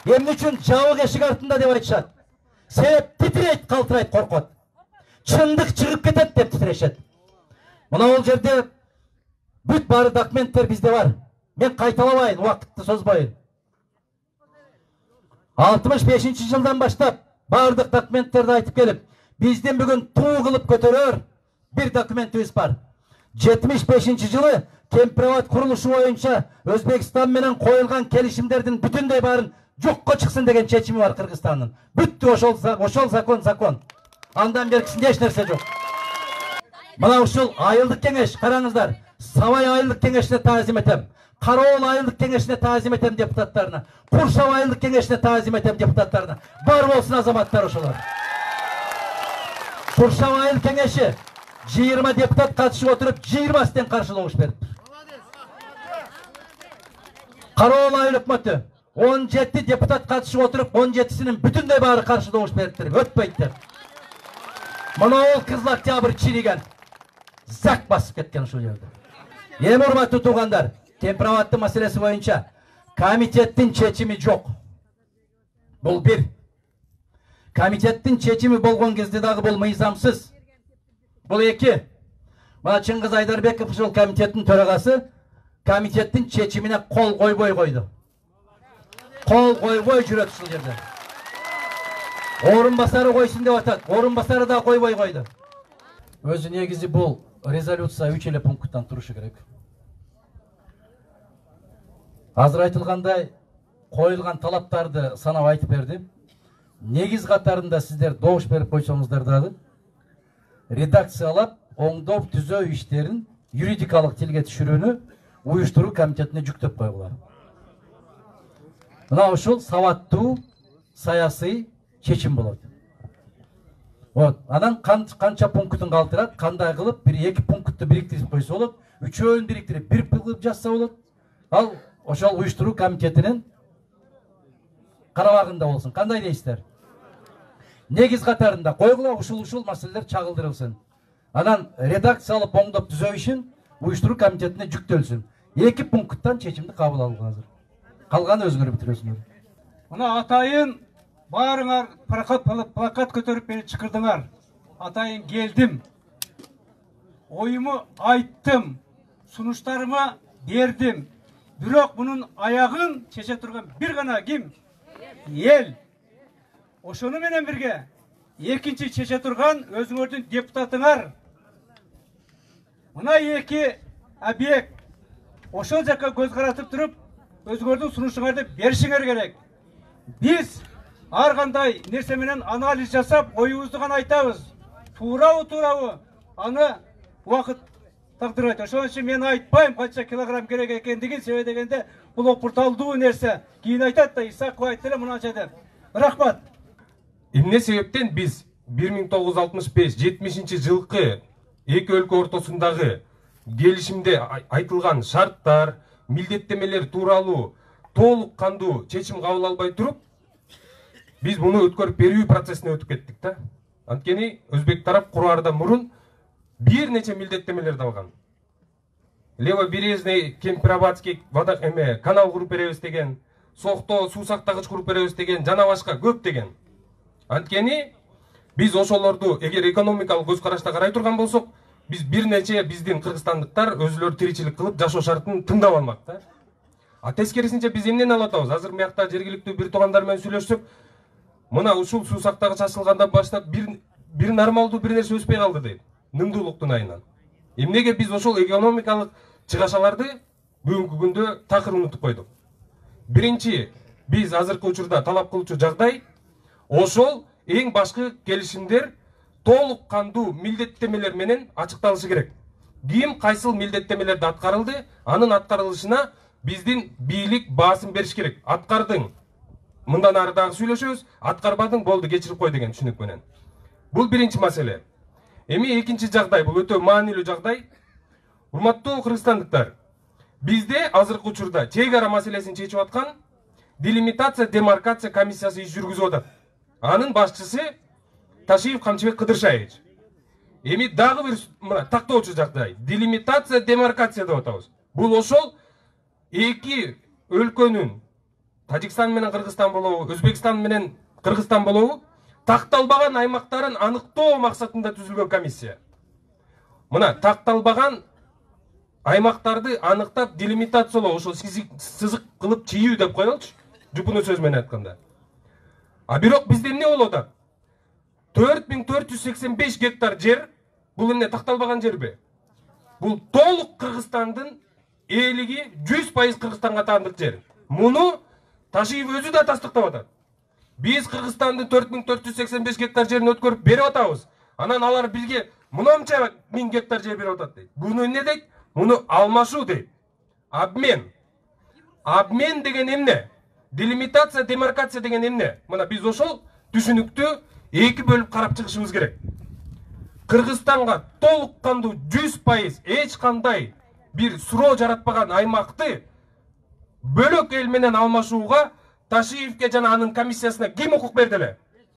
Эмне үчүн жабык эшик артында деп айтышат? Себеп титирейт, калтырайт, коркот. Чындык чыгып кетет деп титирешет. Мына ол жерде бүт баары документтер бизде бар. Мен кайталабайын, убакытты созбайын. 65 жылдан баштап бардык документтерди айтып келип, биздин бүгүн туу кылып көтөрөр бир документибиз бар. 75 жылы Кемпирабад курулушу боюнча Өзбекстан менен коюлган келишимдердин бүтүндөй баарын жокко чыксын деген чечими бар Кыргызстандын. Бүттү ошол закон. Андан беркисинде эч нерсе жок. Мына ушул айылдык кеңеш, караңыздар. Сабай айылдык кеңешине таазим этем. Кароол айылдык кеңешине таазим этем депутаттарына. Куршав айылдык кеңешине таазим этем депутаттарына. Бар болсун азаматтар ошолор. Куршав айылдык кеңеши 20 депутат катышып отуруп 20 каршы добуш берип. Кароол айыл өкмөтү 17 депутат катышып отуруп 17-синин бүтүндөй баары каршы добуш бериптир. Өтпөйт деп. Мына ол Кызыл Октябрь чириген. Зак басып кеткен ушул жерде. Эми урматтуу туугандар, Кемпирабаддын маселеси боюнча комитеттин чечими жок. Бул бир. Комитеттин чечими болгон кезде дагы бул мыйзамсыз. Бул эки. Мына Чыңгыз Айдарбеков ушул комитеттин төрагасы комитеттин чечимине кол койбой койду. Кол койбой жүрөт ушул жерде. Орун басары койсун деп атат. Орун басары да койбой койду. Өзү негизи бул резолюция 3 эле пункттан турушу керек. Азыр айтылгандай коюлган талаптарды санап айтып берди. Негиз катарында сиздер добуш берип койсоңуздар дагы редакциялап, оңдоп түзөө иштерин юридикалык тилге түшүрүүнү уюштуруу комитетине жүктөп койгула. Мына ушул сабаттуу саясий чечим болот. Вот, анан канча пунктун калтырат, кандай кылып бир эки пунктты бириктирип койсо болот, үчөөнү бириктирип бир кылып жазса болот. Ал ошол уюштуруу комитетинин карабагында болсун. Кандай дейсиздер? Негиз катарында койгула, ушул маселелер чагылдырылсын. Анан редакциялап оңдоп түзөө ишин уюштуруу комитетине жүктөлсүн. Эки пункттан чечимди кабыл алууга азыр. Калганы өзүңөр бүтүрөсүңөр. Мына атайын баарыңар плакат көтөрүп мени чакырдыңар. Атайын келдим. Оюму айттым. Сунуштарыма бердим. Бирок мунун аягын чече турган бир гана ким? Эл. Ошону менен бирге экинчи чече турган өзүңөрдүн депутатыңар. Мына эки объект ошол жакка көз каратып туруп өзүңөрдүн сунушуңарды беришиңер керек. Биз ар кандай нерсе менен анализ жасап, оюбузду гана айтабыз. Туурабы, аны убакыт тагдырбайт. Ошон үчүн мен айтпайм канча килограмм керек экендигин, себеби дегенде бул опурталдуу нерсе. Кийин айтат да Исаков айтты эле мынанча деп. Рахмат. Эмне себептен биз 1965-70 жылкы эки өлкө ортосундагы келишимде айтылган шарттар, милдеттемелер тууралуу толук кандуу чечим кабыл албай туруп, биз муну өткөрүп берүү процессине өтүп кеттик да. Анткени өзбек тарап кураардан мурун бир нече милдеттемелерди алган. Левобережный, Кемпирабадский канал куруп беребиз деген, Сокто суу сактагыч куруп беребиз деген, жана башка көп деген. Анткени биз ошолорду эгер экономикалык көз карашта карай турган болсок, биз бир нече биздин кыргызстандыктар өзүлөрү тиричилик кылып жашоо шартын тыңдап алмак да. А тескерисинче биз эмнени алып атабыз? Азыр биякта жергиликтүү бир туугандар менен сүйлөшсөк, мына ушул суу сактагыч ачылгандан баштап бир нормалдуу бир нерсе өспөй калды дейт. Нымдуулуктун айынан. Эмнеге биз ошол экономикалык чыгашаларды бүгүнкү күндө такыр унутуп койдук? Биринчи, биз азыркы учурда талап кылуучу жагдай ошол эң башкы келишимдер толук кандуу милдеттемелер менен ачыкталышы керек. Ким кайсыл милдеттемелерди аткарылды, анын аткарылышына биздин бийлик баасын бериш керек. Аткардың, мындан ары дагы сүйлөшөбүз, аткарбадың болду кечирип кой деген түшүнүк менен. Бул биринчи маселе. Эми экинчи жагдай, бул өтө маанилүү жагдай. Урматтуу кыргызстандыктар, бизде азыркы учурда чек ара маселесин чечип аткан делимитация демаркация комиссиясы иш жүргүзүп атат. Анын башчысы Ташиев Камчыбек Кыдыршаевич. Эми дагы бир мына тактоочу жагдай. Делимитация демаркация деп атабыз. Бул ошол эки өлкөнүн Тажикстан менен Кыргызстан болобу, Өзбекстан менен Кыргызстан болобу, такталбаган аймактарын аныктоо максатында түзүлгөн комиссия. Мына такталбаган аймактарды аныктап делимитациялоо, ошол сызык кылып чийүү деп коелучу, жупуну сөз менен айтканда. А бирок бизде эмне болуп атат? 4485 гектар жер, бул эмне такталбаган жерби? Бул толук Кыргызстандын ээлиги 100% Кыргызстанга таандык жер. Муну Ташиев өзү да тастыктап атат. Биз Кыргызстандын 4485 гектар жерин өткөрүп берип атабыз. Анан алар бизге мынанча 1000 гектар жер берип атат дейт. Буну эмне дейт? Муну алмашуу дейт. Обмен. Обмен деген эмне? Делимитация, демаркация деген эмне? Мына биз ошол түшүнүктү эки бөлүп карап чыгышыбыз керек. Кыргызстанга толук кандуу 100% эч кандай бир суроо жаратпаган аймакты бөлөк эл менен алмашууга Ташиевке жана анын комиссиясына ким укук берди эле?